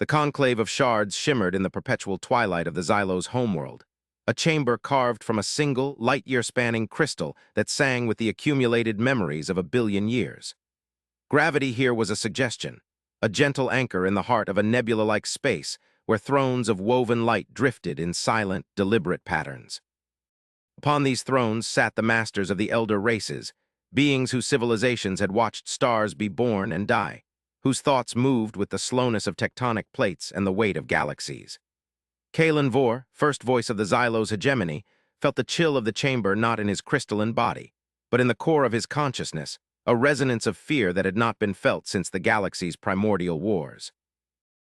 The conclave of shards shimmered in the perpetual twilight of the Xylo's homeworld, a chamber carved from a single, light-year-spanning crystal that sang with the accumulated memories of 1 billion years. Gravity here was a suggestion, a gentle anchor in the heart of a nebula-like space where thrones of woven light drifted in silent, deliberate patterns. Upon these thrones sat the masters of the elder races, beings whose civilizations had watched stars be born and die, whose thoughts moved with the slowness of tectonic plates and the weight of galaxies. Kalen Vor, first voice of the Xylo's hegemony, felt the chill of the chamber not in his crystalline body, but in the core of his consciousness, a resonance of fear that had not been felt since the galaxy's primordial wars.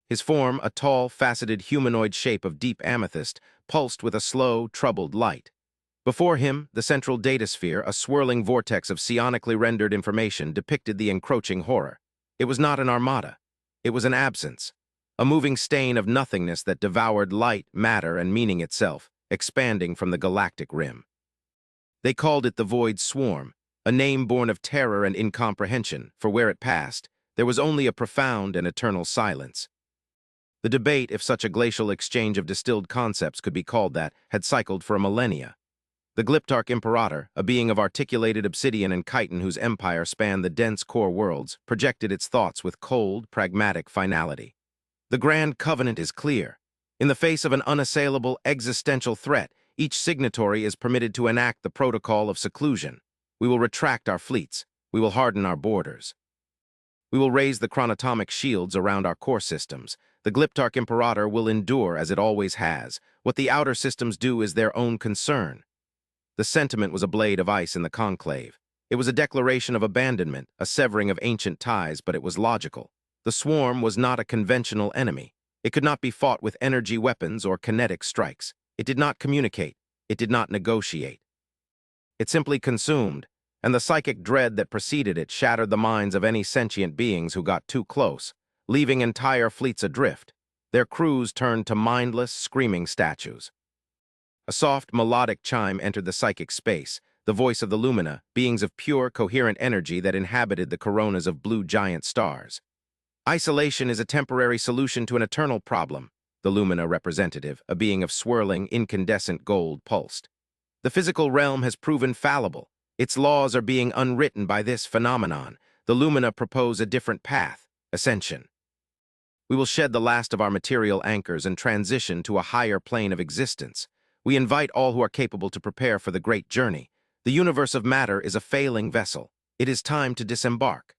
His form, a tall, faceted humanoid shape of deep amethyst, pulsed with a slow, troubled light. Before him, the central datasphere, a swirling vortex of psionically rendered information, depicted the encroaching horror. It was not an armada. It was an absence, a moving stain of nothingness that devoured light, matter, and meaning itself, expanding from the galactic rim. They called it the Void Swarm, a name born of terror and incomprehension, for where it passed, there was only a profound and eternal silence. The debate, if such a glacial exchange of distilled concepts could be called that, had cycled for a millennia. The Glyptarch Imperator, a being of articulated obsidian and chitin whose empire spanned the dense core worlds, projected its thoughts with cold, pragmatic finality. The Grand Covenant is clear. In the face of an unassailable existential threat, each signatory is permitted to enact the protocol of seclusion. We will retract our fleets. We will harden our borders. We will raise the chronotomic shields around our core systems. The Glyptarch Imperator will endure as it always has. What the outer systems do is their own concern. The sentiment was a blade of ice in the conclave. It was a declaration of abandonment, a severing of ancient ties, but it was logical. The swarm was not a conventional enemy. It could not be fought with energy weapons or kinetic strikes. It did not communicate. It did not negotiate. It simply consumed, and the psychic dread that preceded it shattered the minds of any sentient beings who got too close, leaving entire fleets adrift. Their crews turned to mindless, screaming statues. A soft, melodic chime entered the psychic space, the voice of the Lumina, beings of pure, coherent energy that inhabited the coronas of blue giant stars. Isolation is a temporary solution to an eternal problem, the Lumina representative, a being of swirling, incandescent gold, pulsed. The physical realm has proven fallible. Its laws are being unwritten by this phenomenon. The Lumina propose a different path, ascension. We will shed the last of our material anchors and transition to a higher plane of existence. We invite all who are capable to prepare for the great journey. The universe of matter is a failing vessel. It is time to disembark.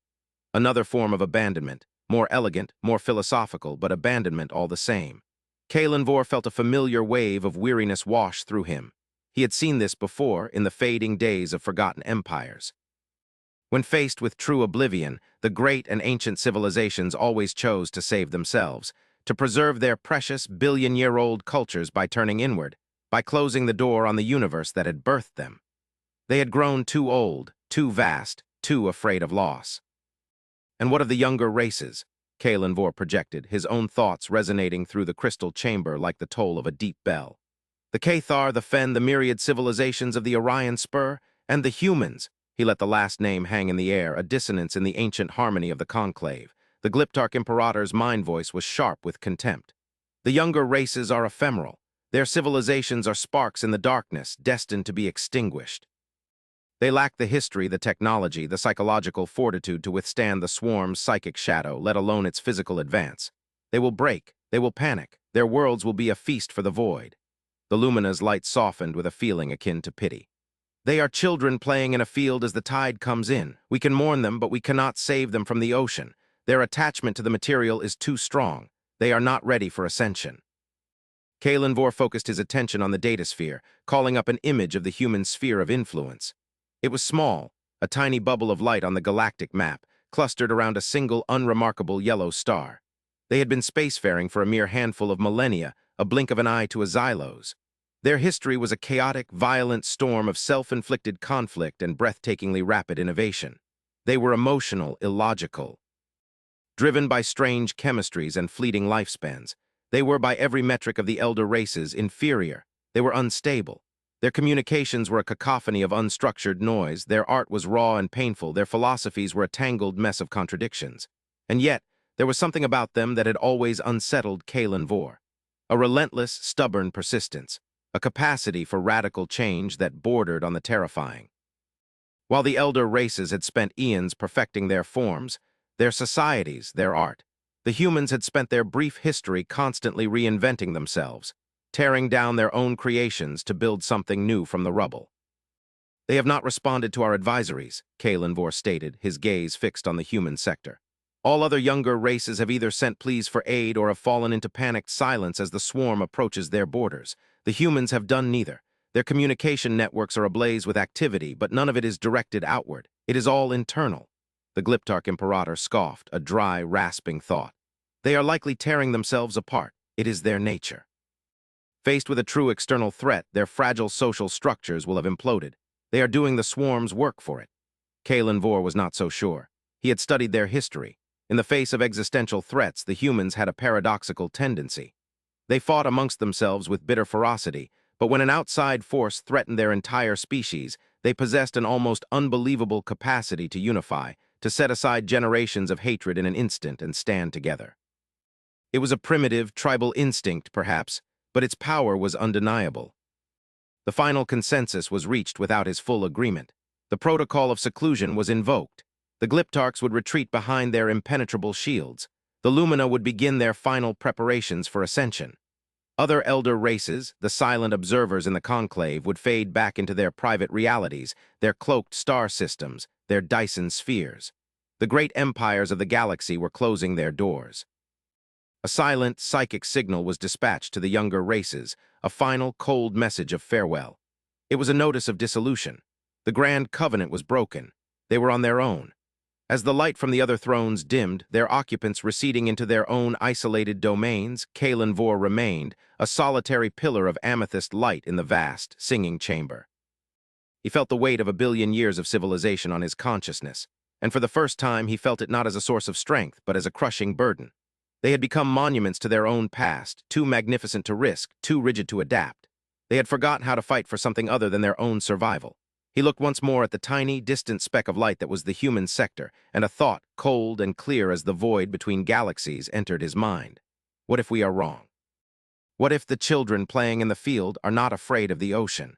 Another form of abandonment, more elegant, more philosophical, but abandonment all the same. Kalen Vor felt a familiar wave of weariness wash through him. He had seen this before in the fading days of forgotten empires. When faced with true oblivion, the great and ancient civilizations always chose to save themselves, to preserve their precious billion-year-old cultures by turning inward, by closing the door on the universe that had birthed them. They had grown too old, too vast, too afraid of loss. And what of the younger races? Kalen Vor projected, his own thoughts resonating through the crystal chamber like the toll of a deep bell. The Cathar, the Fen, the myriad civilizations of the Orion Spur, and the humans. He let the last name hang in the air, a dissonance in the ancient harmony of the conclave. The Glyptarch Imperator's mind voice was sharp with contempt. The younger races are ephemeral. Their civilizations are sparks in the darkness, destined to be extinguished. They lack the history, the technology, the psychological fortitude to withstand the swarm's psychic shadow, let alone its physical advance. They will break, they will panic, their worlds will be a feast for the void. The Lumina's light softened with a feeling akin to pity. They are children playing in a field as the tide comes in. We can mourn them, but we cannot save them from the ocean. Their attachment to the material is too strong. They are not ready for ascension. Kalen Vor focused his attention on the datasphere, calling up an image of the human sphere of influence. It was small, a tiny bubble of light on the galactic map, clustered around a single unremarkable yellow star. They had been spacefaring for a mere handful of millennia, a blink of an eye to a Xylos. Their history was a chaotic, violent storm of self-inflicted conflict and breathtakingly rapid innovation. They were emotional, illogical. Driven by strange chemistries and fleeting lifespans, they were, by every metric of the elder races, inferior. They were unstable. Their communications were a cacophony of unstructured noise. Their art was raw and painful. Their philosophies were a tangled mess of contradictions. And yet, There was something about them that had always unsettled Kalen Vor. A relentless, stubborn persistence, a capacity for radical change that bordered on the terrifying. While the elder races had spent eons perfecting their forms, their societies, their art, the humans had spent their brief history constantly reinventing themselves, tearing down their own creations to build something new from the rubble. They have not responded to our advisories, Kalen Vor stated, his gaze fixed on the human sector. All other younger races have either sent pleas for aid or have fallen into panicked silence as the swarm approaches their borders. The humans have done neither. Their communication networks are ablaze with activity, but none of it is directed outward. It is all internal. The Glyptarch Imperator scoffed, a dry, rasping thought. They are likely tearing themselves apart. It is their nature. Faced with a true external threat, their fragile social structures will have imploded. They are doing the swarm's work for it. Kalen Vor was not so sure. He had studied their history. In the face of existential threats, the humans had a paradoxical tendency. They fought amongst themselves with bitter ferocity, but when an outside force threatened their entire species, they possessed an almost unbelievable capacity to unify, to set aside generations of hatred in an instant and stand together. It was a primitive, tribal instinct, perhaps, but its power was undeniable. The final consensus was reached without his full agreement. The protocol of seclusion was invoked. The Glyptarchs would retreat behind their impenetrable shields. The Lumina would begin their final preparations for ascension. Other elder races, the silent observers in the conclave, would fade back into their private realities, their cloaked star systems, their Dyson spheres. The great empires of the galaxy were closing their doors. A silent, psychic signal was dispatched to the younger races, a final, cold message of farewell. It was a notice of dissolution. The Grand Covenant was broken. They were on their own. As the light from the other thrones dimmed, their occupants receding into their own isolated domains, Kalen Vor remained, a solitary pillar of amethyst light in the vast, singing chamber. He felt the weight of 1 billion years of civilization on his consciousness, and for the first time he felt it not as a source of strength, but as a crushing burden. They had become monuments to their own past, too magnificent to risk, too rigid to adapt. They had forgotten how to fight for something other than their own survival. He looked once more at the tiny, distant speck of light that was the human sector, and a thought, cold and clear as the void between galaxies, entered his mind. What if we are wrong? What if the children playing in the field are not afraid of the ocean?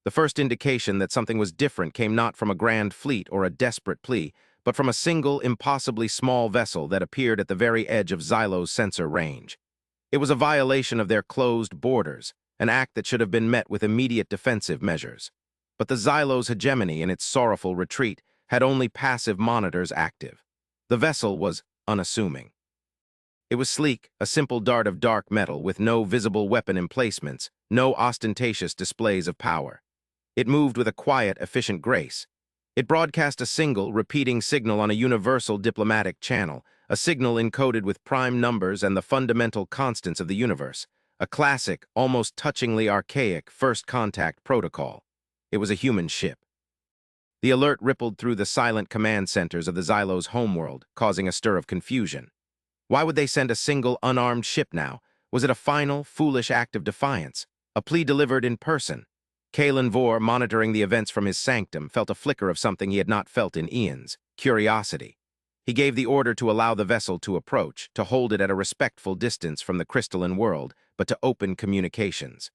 The first indication that something was different came not from a grand fleet or a desperate plea, but from a single, impossibly small vessel that appeared at the very edge of Xylo's sensor range. It was a violation of their closed borders, an act that should have been met with immediate defensive measures. But the Xylo's hegemony in its sorrowful retreat had only passive monitors active. The vessel was unassuming. It was sleek, a simple dart of dark metal with no visible weapon emplacements, no ostentatious displays of power. It moved with a quiet, efficient grace. It broadcast a single, repeating signal on a universal diplomatic channel, a signal encoded with prime numbers and the fundamental constants of the universe, a classic, almost touchingly archaic first contact protocol. It was a human ship. The alert rippled through the silent command centers of the Xylo's homeworld, causing a stir of confusion. Why would they send a single, unarmed ship now? Was it a final, foolish act of defiance? A plea delivered in person? Kalen Vor, monitoring the events from his sanctum, felt a flicker of something he had not felt in eons: curiosity. He gave the order to allow the vessel to approach, to hold it at a respectful distance from the crystalline world, but to open communications.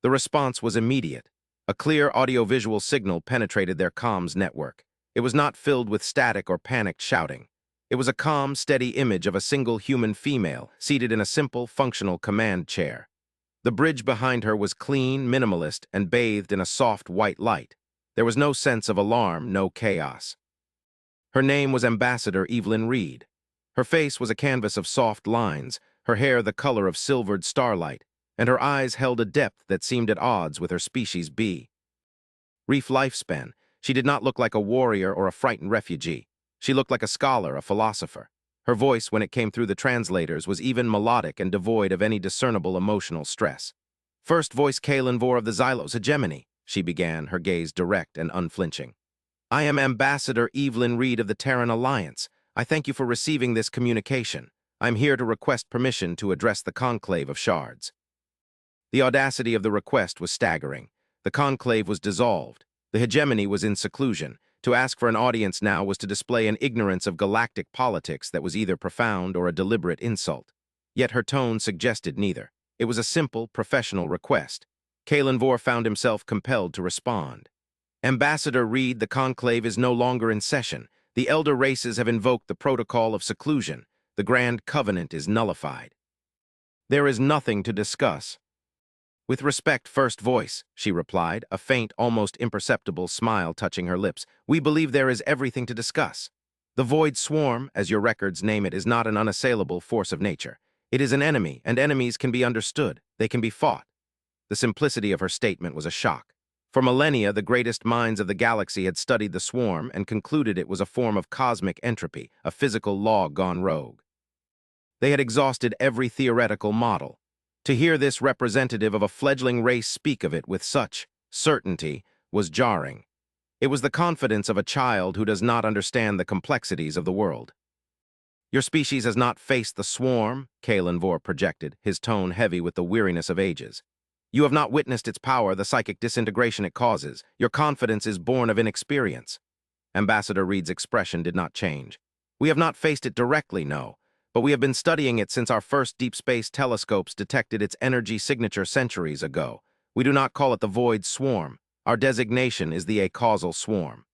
The response was immediate. A clear audiovisual signal penetrated their comms network. It was not filled with static or panicked shouting. It was a calm, steady image of a single human female, seated in a simple, functional command chair. The bridge behind her was clean, minimalist, and bathed in a soft white light. There was no sense of alarm, no chaos. Her name was Ambassador Evelyn Reed. Her face was a canvas of soft lines, her hair the color of silvered starlight, and her eyes held a depth that seemed at odds with her species B. Brief lifespan, she did not look like a warrior or a frightened refugee. She looked like a scholar, a philosopher. Her voice, when it came through the translators, was even melodic and devoid of any discernible emotional stress. First voice Kalen Vor of the Xylo's hegemony, she began, her gaze direct and unflinching. I am Ambassador Evelyn Reed of the Terran Alliance. I thank you for receiving this communication. I'm here to request permission to address the conclave of shards. The audacity of the request was staggering. The conclave was dissolved. The hegemony was in seclusion. To ask for an audience now was to display an ignorance of galactic politics that was either profound or a deliberate insult. Yet her tone suggested neither. It was a simple, professional request. Kalenvor found himself compelled to respond. Ambassador Reed, the conclave is no longer in session. The elder races have invoked the protocol of seclusion. The Grand Covenant is nullified. There is nothing to discuss. With respect, First Voice, she replied, a faint, almost imperceptible smile touching her lips. We believe there is everything to discuss. The Void Swarm, as your records name it, is not an unassailable force of nature. It is an enemy, and enemies can be understood. They can be fought. The simplicity of her statement was a shock. For millennia, the greatest minds of the galaxy had studied the swarm and concluded it was a form of cosmic entropy, a physical law gone rogue. They had exhausted every theoretical model. To hear this representative of a fledgling race speak of it with such certainty was jarring. It was the confidence of a child who does not understand the complexities of the world. Your species has not faced the swarm, Kalenvor projected, his tone heavy with the weariness of ages. You have not witnessed its power, the psychic disintegration it causes. Your confidence is born of inexperience. Ambassador Reed's expression did not change. We have not faced it directly, no, but we have been studying it since our first deep space telescopes detected its energy signature centuries ago. We do not call it the Void Swarm. Our designation is the acausal swarm.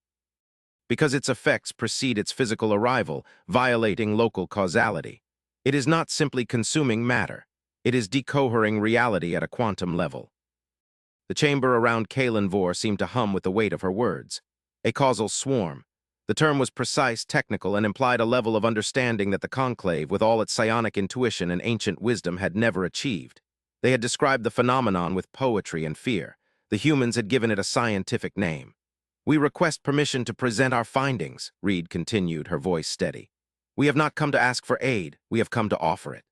Because its effects precede its physical arrival, violating local causality. It is not simply consuming matter. It is decohering reality at a quantum level. The chamber around Kalenvor seemed to hum with the weight of her words. Acausal swarm. The term was precise, technical, and implied a level of understanding that the conclave, with all its psionic intuition and ancient wisdom, had never achieved. They had described the phenomenon with poetry and fear. The humans had given it a scientific name. We request permission to present our findings, Reed continued, her voice steady. We have not come to ask for aid, we have come to offer it.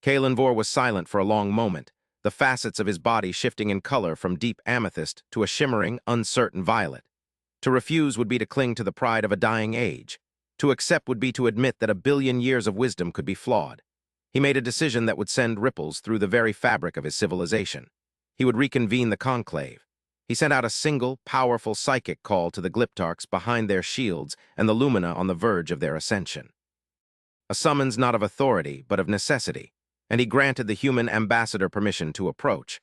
Kalenvor was silent for a long moment, the facets of his body shifting in color from deep amethyst to a shimmering, uncertain violet. To refuse would be to cling to the pride of a dying age. To accept would be to admit that 1 billion years of wisdom could be flawed. He made a decision that would send ripples through the very fabric of his civilization. He would reconvene the conclave. He sent out a single, powerful psychic call to the Glyptarchs behind their shields and the Lumina on the verge of their ascension. A summons not of authority, but of necessity, and he granted the human ambassador permission to approach.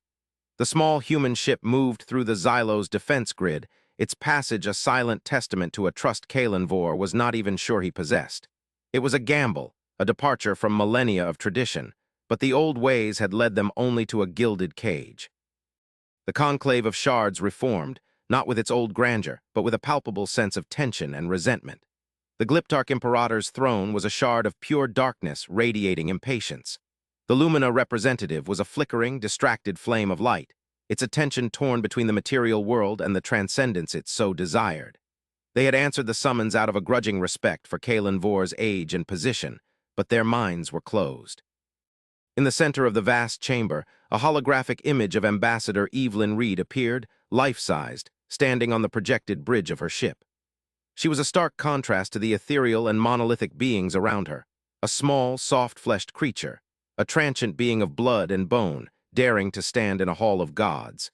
The small human ship moved through the Xylo's defense grid, its passage a silent testament to a trust Kalenvor was not even sure he possessed. It was a gamble, a departure from millennia of tradition, but the old ways had led them only to a gilded cage. The conclave of shards reformed, not with its old grandeur, but with a palpable sense of tension and resentment. The Glyptarch Imperator's throne was a shard of pure darkness radiating impatience. The Lumina representative was a flickering, distracted flame of light, its attention torn between the material world and the transcendence it so desired. They had answered the summons out of a grudging respect for Kalenvor's age and position, but their minds were closed. In the center of the vast chamber, a holographic image of Ambassador Evelyn Reed appeared, life-sized, standing on the projected bridge of her ship. She was a stark contrast to the ethereal and monolithic beings around her, a small, soft-fleshed creature, a transient being of blood and bone, daring to stand in a hall of gods.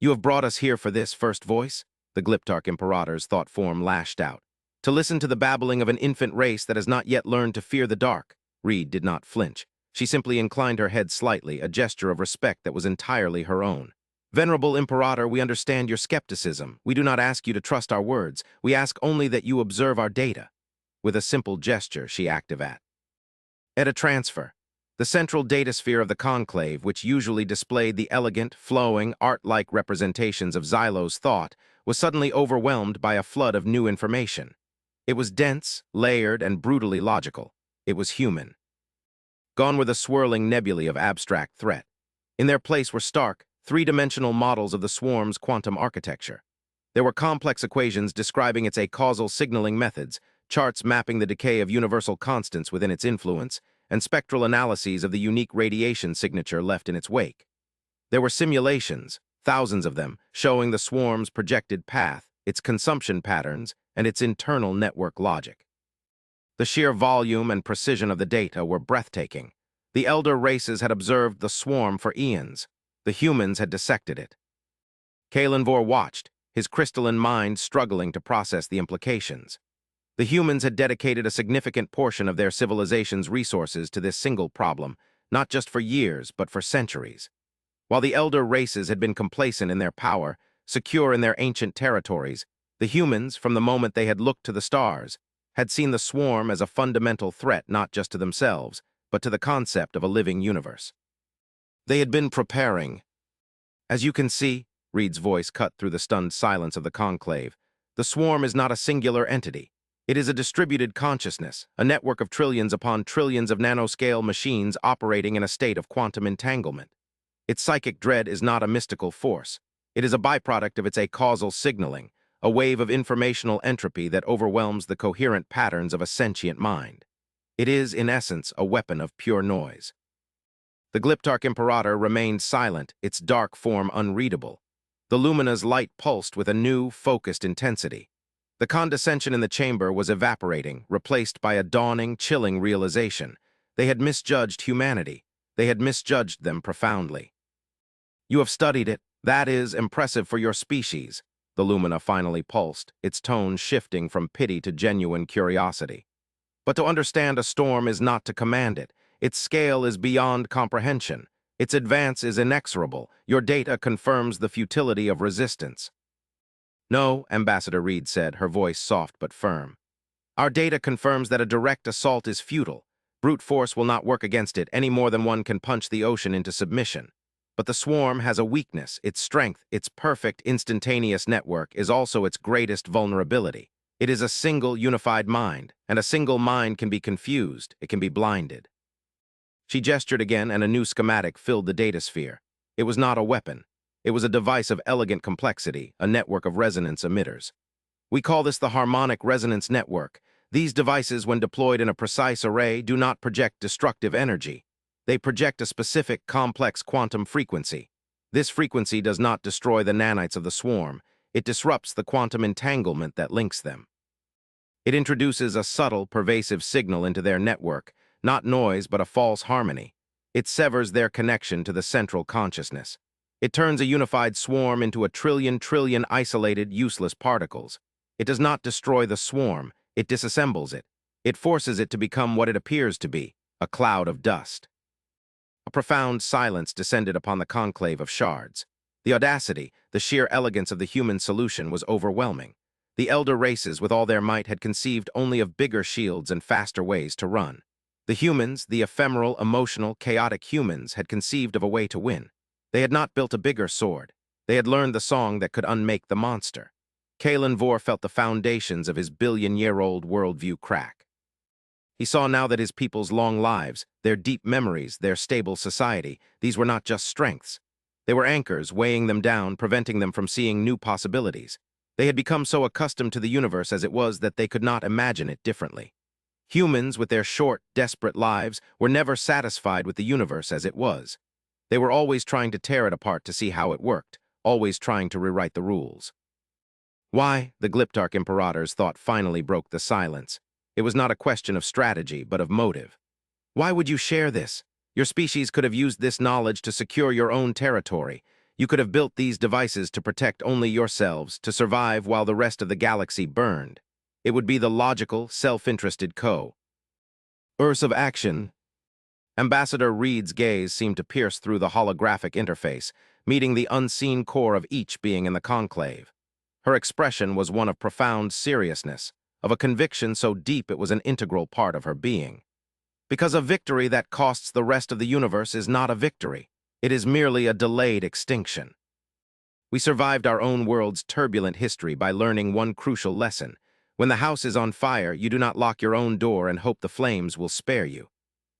You have brought us here for this, First Voice? The Glyptarch Imperator's thought form lashed out. To listen to the babbling of an infant race that has not yet learned to fear the dark. Reed did not flinch. She simply inclined her head slightly, a gesture of respect that was entirely her own. Venerable Imperator, we understand your skepticism. We do not ask you to trust our words. We ask only that you observe our data. With a simple gesture, she activated. At a transfer. The central datasphere of the conclave, which usually displayed the elegant, flowing, art-like representations of Xylo's thought, was suddenly overwhelmed by a flood of new information. It was dense, layered, and brutally logical. It was human. Gone were the swirling nebulae of abstract threat. In their place were stark, three-dimensional models of the swarm's quantum architecture. There were complex equations describing its acausal signaling methods, charts mapping the decay of universal constants within its influence, and spectral analyses of the unique radiation signature left in its wake. There were simulations, thousands of them, showing the swarm's projected path, its consumption patterns, and its internal network logic. The sheer volume and precision of the data were breathtaking. The elder races had observed the swarm for eons. The humans had dissected it. Kalenvor watched, his crystalline mind struggling to process the implications. The humans had dedicated a significant portion of their civilization's resources to this single problem, not just for years, but for centuries. While the elder races had been complacent in their power, secure in their ancient territories, the humans, from the moment they had looked to the stars, had seen the swarm as a fundamental threat not just to themselves, but to the concept of a living universe. They had been preparing. As you can see, Reed's voice cut through the stunned silence of the conclave, the swarm is not a singular entity. It is a distributed consciousness, a network of trillions upon trillions of nanoscale machines operating in a state of quantum entanglement. Its psychic dread is not a mystical force. It is a byproduct of its acausal signaling, a wave of informational entropy that overwhelms the coherent patterns of a sentient mind. It is, in essence, a weapon of pure noise. The Glyptarch Imperator remained silent, its dark form unreadable. The Lumina's light pulsed with a new, focused intensity. The condescension in the chamber was evaporating, replaced by a dawning, chilling realization. They had misjudged humanity. They had misjudged them profoundly. You have studied it. That is impressive for your species, the Lumina finally pulsed, its tone shifting from pity to genuine curiosity. But to understand a storm is not to command it. Its scale is beyond comprehension. Its advance is inexorable. Your data confirms the futility of resistance. No, Ambassador Reed said, her voice soft but firm. Our data confirms that a direct assault is futile. Brute force will not work against it any more than one can punch the ocean into submission. But the swarm has a weakness. Its strength, its perfect instantaneous network, is also its greatest vulnerability. It is a single unified mind, and a single mind can be confused. It can be blinded. She gestured again, and a new schematic filled the datasphere. It was not a weapon. It was a device of elegant complexity, a network of resonance emitters. We call this the harmonic resonance network. These devices, when deployed in a precise array, do not project destructive energy. They project a specific, complex quantum frequency. This frequency does not destroy the nanites of the swarm. It disrupts the quantum entanglement that links them. It introduces a subtle, pervasive signal into their network, not noise but a false harmony. It severs their connection to the central consciousness. It turns a unified swarm into a trillion isolated, useless particles. It does not destroy the swarm, it disassembles it. It forces it to become what it appears to be, a cloud of dust. A profound silence descended upon the conclave of shards. The audacity, the sheer elegance of the human solution was overwhelming. The elder races, with all their might, had conceived only of bigger shields and faster ways to run. The humans, the ephemeral, emotional, chaotic humans, had conceived of a way to win. They had not built a bigger sword. They had learned the song that could unmake the monster. Kalen Vore felt the foundations of his billion-year-old worldview crack. He saw now that his people's long lives, their deep memories, their stable society, these were not just strengths. They were anchors, weighing them down, preventing them from seeing new possibilities. They had become so accustomed to the universe as it was that they could not imagine it differently. Humans, with their short, desperate lives, were never satisfied with the universe as it was. They were always trying to tear it apart to see how it worked, always trying to rewrite the rules. Why? The Glyptarch Imperators thought finally broke the silence. It was not a question of strategy, but of motive. Why would you share this? Your species could have used this knowledge to secure your own territory. You could have built these devices to protect only yourselves, to survive while the rest of the galaxy burned. It would be the logical, self-interested course of action. Ambassador Reed's gaze seemed to pierce through the holographic interface, meeting the unseen core of each being in the conclave. Her expression was one of profound seriousness, of a conviction so deep it was an integral part of her being. Because a victory that costs the rest of the universe is not a victory. It is merely a delayed extinction. We survived our own world's turbulent history by learning one crucial lesson. When the house is on fire, you do not lock your own door and hope the flames will spare you.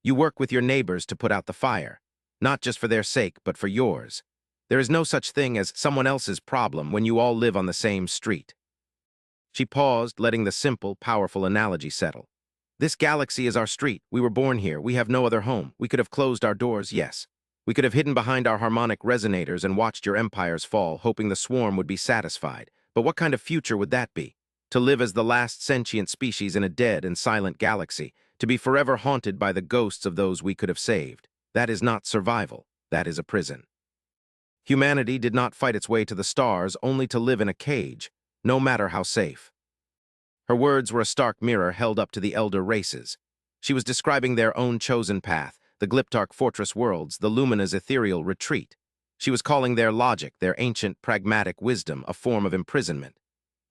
You work with your neighbors to put out the fire, not just for their sake, but for yours. There is no such thing as someone else's problem when you all live on the same street. She paused, letting the simple, powerful analogy settle. This galaxy is our street. We were born here. We have no other home. We could have closed our doors, yes. We could have hidden behind our harmonic resonators and watched your empires fall, hoping the swarm would be satisfied. But what kind of future would that be? To live as the last sentient species in a dead and silent galaxy, to be forever haunted by the ghosts of those we could have saved. That is not survival. That is a prison. Humanity did not fight its way to the stars only to live in a cage, no matter how safe. Her words were a stark mirror held up to the elder races. She was describing their own chosen path, the Glyptarch fortress worlds, the Lumina's ethereal retreat. She was calling their logic, their ancient pragmatic wisdom, a form of imprisonment.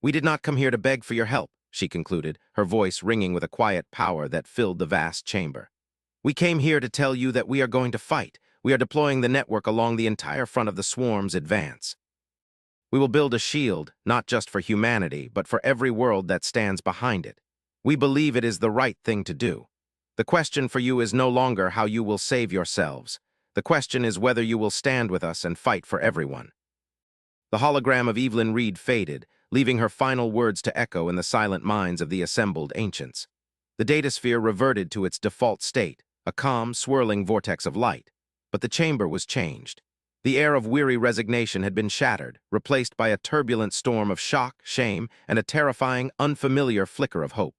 "We did not come here to beg for your help," she concluded, her voice ringing with a quiet power that filled the vast chamber. "We came here to tell you that we are going to fight. We are deploying the network along the entire front of the swarm's advance. We will build a shield, not just for humanity, but for every world that stands behind it. We believe it is the right thing to do. The question for you is no longer how you will save yourselves. The question is whether you will stand with us and fight for everyone." The hologram of Evelyn Reed faded, leaving her final words to echo in the silent minds of the assembled ancients. The datasphere reverted to its default state, a calm, swirling vortex of light. But the chamber was changed. The air of weary resignation had been shattered, replaced by a turbulent storm of shock, shame, and a terrifying, unfamiliar flicker of hope.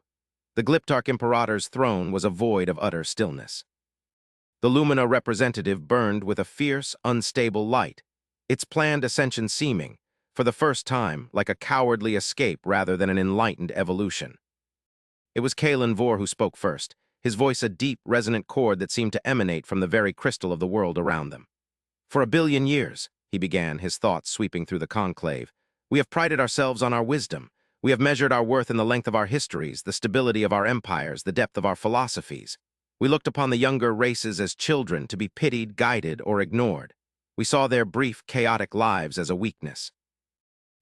The Glyptarch Imperator's throne was a void of utter stillness. The Lumina representative burned with a fierce, unstable light, its planned ascension seeming, for the first time, like a cowardly escape rather than an enlightened evolution. It was Kalen Vor who spoke first, his voice a deep, resonant chord that seemed to emanate from the very crystal of the world around them. "For a billion years," he began, his thoughts sweeping through the conclave, "we have prided ourselves on our wisdom. We have measured our worth in the length of our histories, the stability of our empires, the depth of our philosophies. We looked upon the younger races as children to be pitied, guided, or ignored. We saw their brief, chaotic lives as a weakness.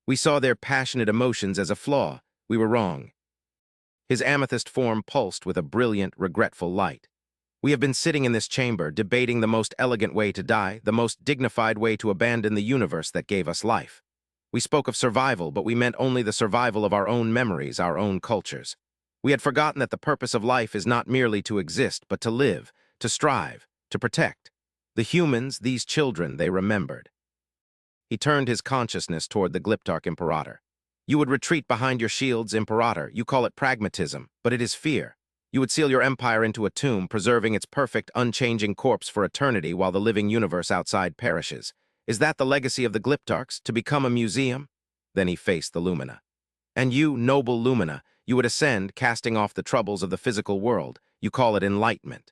We saw their passionate emotions as a flaw. We were wrong." His amethyst form pulsed with a brilliant, regretful light. "We have been sitting in this chamber, debating the most elegant way to die, the most dignified way to abandon the universe that gave us life. We spoke of survival, but we meant only the survival of our own memories, our own cultures. We had forgotten that the purpose of life is not merely to exist, but to live, to strive, to protect. The humans, these children, they remembered." He turned his consciousness toward the Glyptarch Imperator. "You would retreat behind your shields, Imperator. You call it pragmatism, but it is fear. You would seal your empire into a tomb, preserving its perfect, unchanging corpse for eternity while the living universe outside perishes. Is that the legacy of the Glyptarchs, to become a museum?" Then he faced the Lumina. "And you, noble Lumina, you would ascend, casting off the troubles of the physical world. You call it enlightenment.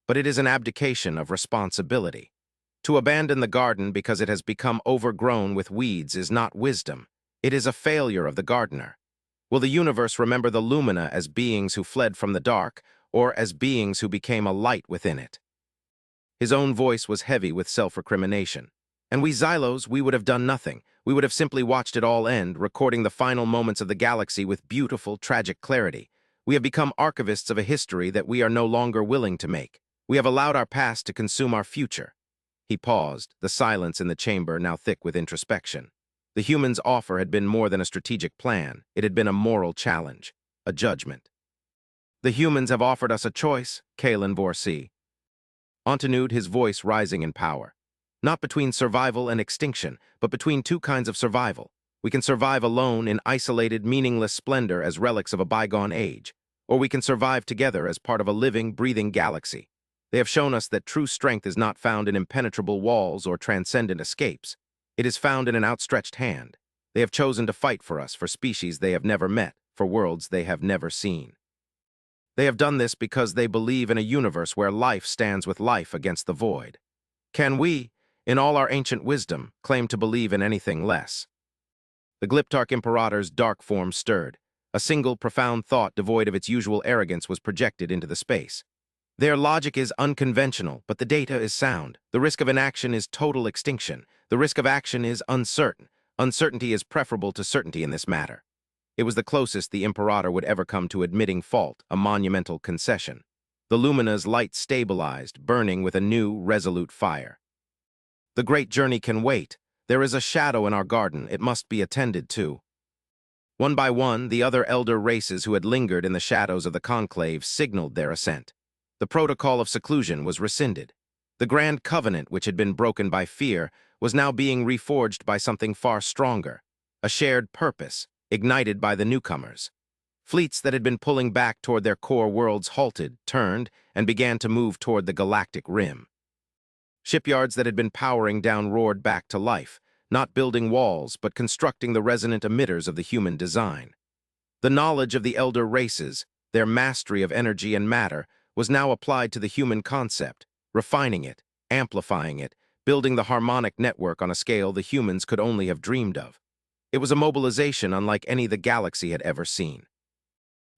But it is an abdication of responsibility. To abandon the garden because it has become overgrown with weeds is not wisdom. It is a failure of the gardener. Will the universe remember the Lumina as beings who fled from the dark, or as beings who became a light within it?" His own voice was heavy with self-recrimination. "And we Xylos, we would have done nothing. We would have simply watched it all end, recording the final moments of the galaxy with beautiful, tragic clarity. We have become archivists of a history that we are no longer willing to make. We have allowed our past to consume our future." He paused, the silence in the chamber now thick with introspection. The humans' offer had been more than a strategic plan. It had been a moral challenge, a judgment. "The humans have offered us a choice," Kalen Vorsi continued, his voice rising in power. "Not between survival and extinction, but between two kinds of survival. We can survive alone in isolated, meaningless splendor as relics of a bygone age, or we can survive together as part of a living, breathing galaxy. They have shown us that true strength is not found in impenetrable walls or transcendent escapes. It is found in an outstretched hand. They have chosen to fight for us, for species they have never met, for worlds they have never seen. They have done this because they believe in a universe where life stands with life against the void. Can we, in all our ancient wisdom, claim to believe in anything less?" The Glyptarch Imperator's dark form stirred. A single, profound thought devoid of its usual arrogance was projected into the space. "Their logic is unconventional, but the data is sound. The risk of inaction is total extinction. The risk of action is uncertain. Uncertainty is preferable to certainty in this matter." It was the closest the Imperator would ever come to admitting fault, a monumental concession. The Lumina's light stabilized, burning with a new, resolute fire. "The great journey can wait. There is a shadow in our garden. It must be attended to." One by one, the other elder races who had lingered in the shadows of the conclave signaled their assent. The protocol of seclusion was rescinded. The grand covenant, which had been broken by fear, was now being reforged by something far stronger, a shared purpose, ignited by the newcomers. Fleets that had been pulling back toward their core worlds halted, turned, and began to move toward the galactic rim. Shipyards that had been powering down roared back to life, not building walls, but constructing the resonant emitters of the human design. The knowledge of the elder races, their mastery of energy and matter, was now applied to the human concept, refining it, amplifying it, building the harmonic network on a scale the humans could only have dreamed of. It was a mobilization unlike any the galaxy had ever seen.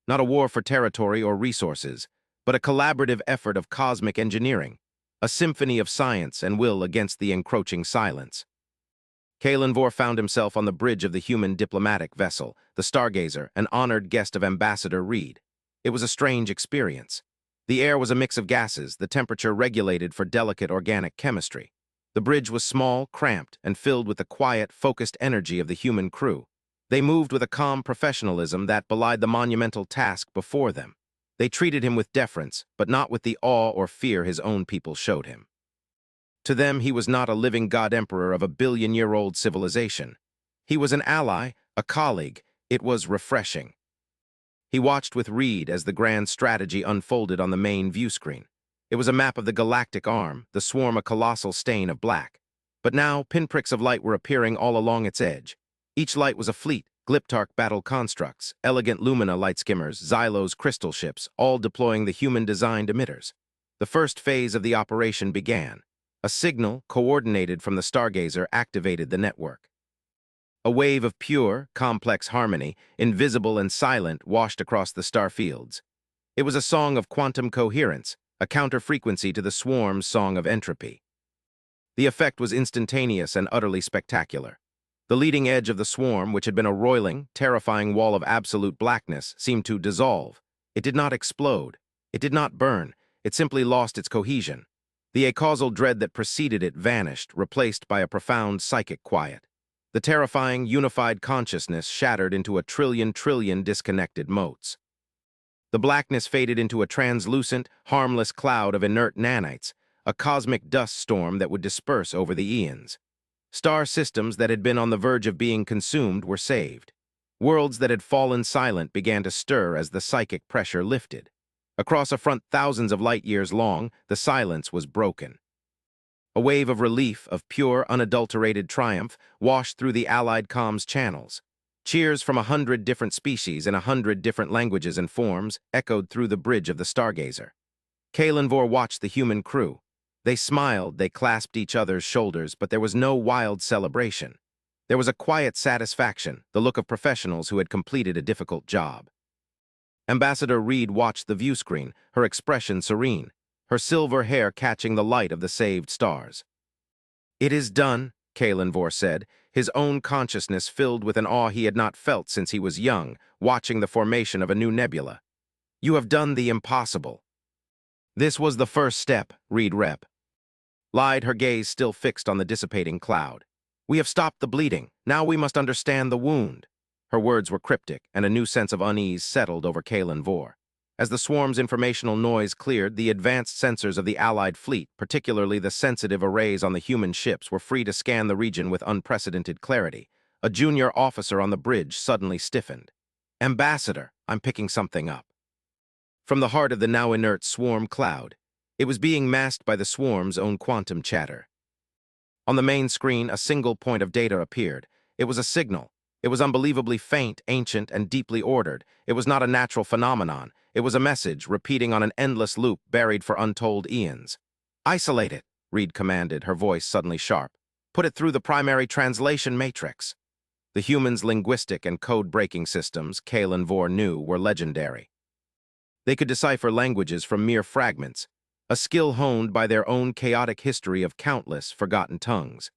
Not a war for territory or resources, but a collaborative effort of cosmic engineering, a symphony of science and will against the encroaching silence. Kalenvor found himself on the bridge of the human diplomatic vessel, the Stargazer, an honored guest of Ambassador Reed. It was a strange experience. The air was a mix of gases, the temperature regulated for delicate organic chemistry. The bridge was small, cramped, and filled with the quiet, focused energy of the human crew. They moved with a calm professionalism that belied the monumental task before them. They treated him with deference, but not with the awe or fear his own people showed him. To them, he was not a living god-emperor of a billion-year-old civilization. He was an ally, a colleague. It was refreshing. He watched with Reed as the grand strategy unfolded on the main view screen. It was a map of the galactic arm, the swarm a colossal stain of black. But now, pinpricks of light were appearing all along its edge. Each light was a fleet, Glyptarch battle constructs, elegant Lumina light skimmers, Xylo's crystal ships, all deploying the human-designed emitters. The first phase of the operation began. A signal, coordinated from the Stargazer, activated the network. A wave of pure, complex harmony, invisible and silent, washed across the star fields. It was a song of quantum coherence, a counter-frequency to the swarm's song of entropy. The effect was instantaneous and utterly spectacular. The leading edge of the swarm, which had been a roiling, terrifying wall of absolute blackness, seemed to dissolve. It did not explode. It did not burn. It simply lost its cohesion. The acausal dread that preceded it vanished, replaced by a profound psychic quiet. The terrifying, unified consciousness shattered into a trillion disconnected motes. The blackness faded into a translucent, harmless cloud of inert nanites, a cosmic dust storm that would disperse over the eons. Star systems that had been on the verge of being consumed were saved. Worlds that had fallen silent began to stir as the psychic pressure lifted. Across a front thousands of light years long, the silence was broken. A wave of relief, of pure, unadulterated triumph, washed through the Allied comms channels. Cheers from 100 different species in 100 different languages and forms echoed through the bridge of the Stargazer. Kalenvor watched the human crew. They smiled, they clasped each other's shoulders, but there was no wild celebration. There was a quiet satisfaction, the look of professionals who had completed a difficult job. Ambassador Reed watched the view screen, her expression serene, her silver hair catching the light of the saved stars. "It is done," Kalenvor said, his own consciousness filled with an awe he had not felt since he was young, watching the formation of a new nebula. "You have done the impossible." "This was the first step," Reed Rep lied, her gaze still fixed on the dissipating cloud. "We have stopped the bleeding. Now we must understand the wound." Her words were cryptic, and a new sense of unease settled over Kalenvor. As the swarm's informational noise cleared, the advanced sensors of the Allied fleet, particularly the sensitive arrays on the human ships, were free to scan the region with unprecedented clarity. A junior officer on the bridge suddenly stiffened. "Ambassador, I'm picking something up." From the heart of the now inert swarm cloud, it was being masked by the swarm's own quantum chatter. On the main screen, a single point of data appeared. It was a signal. It was unbelievably faint, ancient, and deeply ordered. It was not a natural phenomenon. It was a message, repeating on an endless loop buried for untold eons. "Isolate it," Reed commanded, her voice suddenly sharp. "Put it through the primary translation matrix." The humans' linguistic and code-breaking systems, Kalenvor knew, were legendary. They could decipher languages from mere fragments, a skill honed by their own chaotic history of countless forgotten tongues.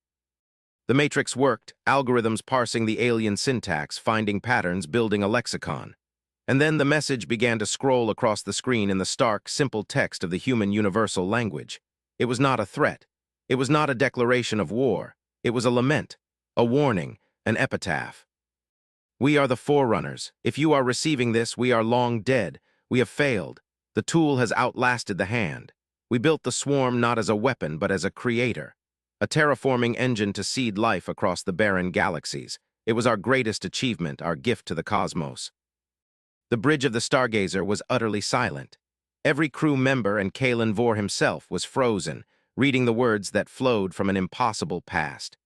The matrix worked, algorithms parsing the alien syntax, finding patterns, building a lexicon. And then the message began to scroll across the screen in the stark, simple text of the human universal language. It was not a threat. It was not a declaration of war. It was a lament, a warning, an epitaph. "We are the forerunners. If you are receiving this, we are long dead. We have failed. The tool has outlasted the hand. We built the swarm not as a weapon, but as a creator. A terraforming engine to seed life across the barren galaxies. It was our greatest achievement, our gift to the cosmos." The bridge of the Stargazer was utterly silent. Every crew member and Kalenvor himself was frozen, reading the words that flowed from an impossible past.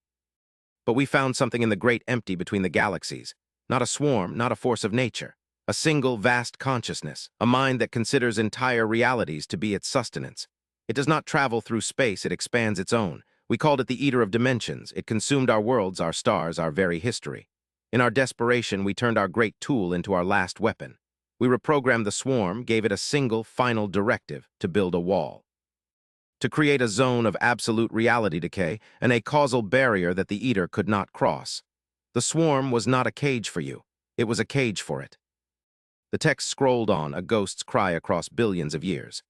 But we found something in the great empty between the galaxies. Not a swarm, not a force of nature. A single vast consciousness, a mind that considers entire realities to be its sustenance. It does not travel through space, it expands its own. We called it the Eater of Dimensions. It consumed our worlds, our stars, our very history. In our desperation, we turned our great tool into our last weapon. We reprogrammed the swarm, gave it a single, final directive to build a wall. To create a zone of absolute reality decay and a causal barrier that the Eater could not cross. The swarm was not a cage for you. It was a cage for it. The text scrolled on, a ghost's cry across billions of years.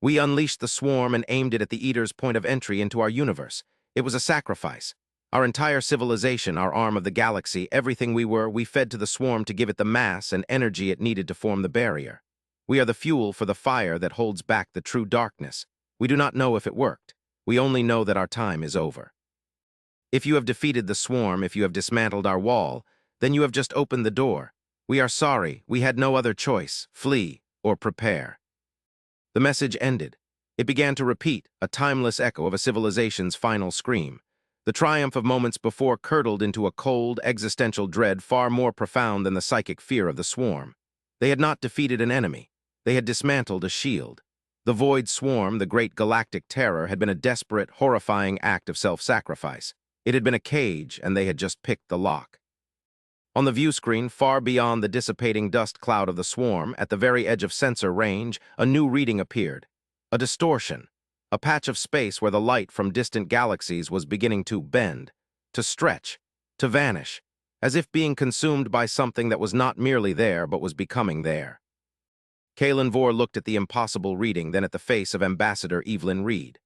We unleashed the swarm and aimed it at the Eater's point of entry into our universe. It was a sacrifice. Our entire civilization, our arm of the galaxy, everything we were, we fed to the swarm to give it the mass and energy it needed to form the barrier. We are the fuel for the fire that holds back the true darkness. We do not know if it worked. We only know that our time is over. If you have defeated the swarm, if you have dismantled our wall, then you have just opened the door. We are sorry, we had no other choice, flee or prepare. The message ended. It began to repeat, a timeless echo of a civilization's final scream. The triumph of moments before curdled into a cold, existential dread far more profound than the psychic fear of the swarm. They had not defeated an enemy. They had dismantled a shield. The void swarm, the great galactic terror, had been a desperate, horrifying act of self-sacrifice. It had been a cage, and they had just picked the lock. On the view screen, far beyond the dissipating dust cloud of the swarm, at the very edge of sensor range, a new reading appeared. A distortion. A patch of space where the light from distant galaxies was beginning to bend, to stretch, to vanish, as if being consumed by something that was not merely there but was becoming there. Kaylin Vore looked at the impossible reading, then at the face of Ambassador Evelyn Reed.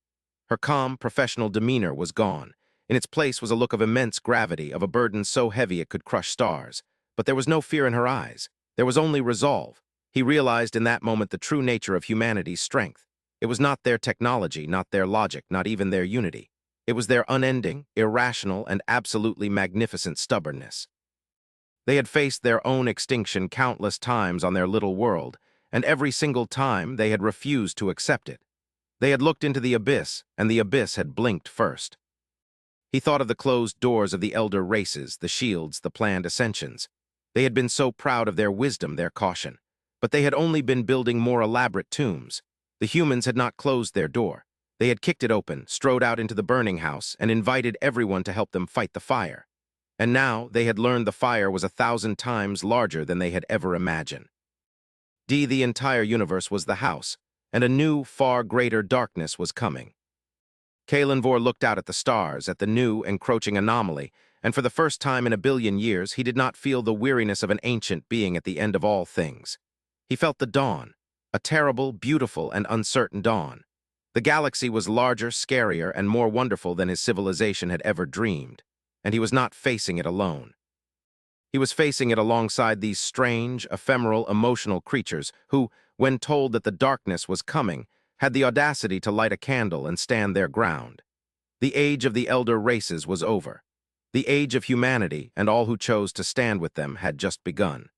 Her calm, professional demeanor was gone. In its place was a look of immense gravity, of a burden so heavy it could crush stars. But there was no fear in her eyes. There was only resolve. He realized in that moment the true nature of humanity's strength. It was not their technology, not their logic, not even their unity. It was their unending, irrational, and absolutely magnificent stubbornness. They had faced their own extinction countless times on their little world, and every single time they had refused to accept it. They had looked into the abyss, and the abyss had blinked first. He thought of the closed doors of the elder races, the shields, the planned ascensions. They had been so proud of their wisdom, their caution. But they had only been building more elaborate tombs. The humans had not closed their door. They had kicked it open, strode out into the burning house, and invited everyone to help them fight the fire. And now they had learned the fire was 1,000 times larger than they had ever imagined. The entire universe was the house, and a new, far greater darkness was coming. Kaylin Vore looked out at the stars, at the new, encroaching anomaly, and for the first time in a billion years, he did not feel the weariness of an ancient being at the end of all things. He felt the dawn, a terrible, beautiful, and uncertain dawn. The galaxy was larger, scarier, and more wonderful than his civilization had ever dreamed, and he was not facing it alone. He was facing it alongside these strange, ephemeral, emotional creatures who, when told that the darkness was coming, had the audacity to light a candle and stand their ground. The age of the elder races was over. The age of humanity and all who chose to stand with them had just begun.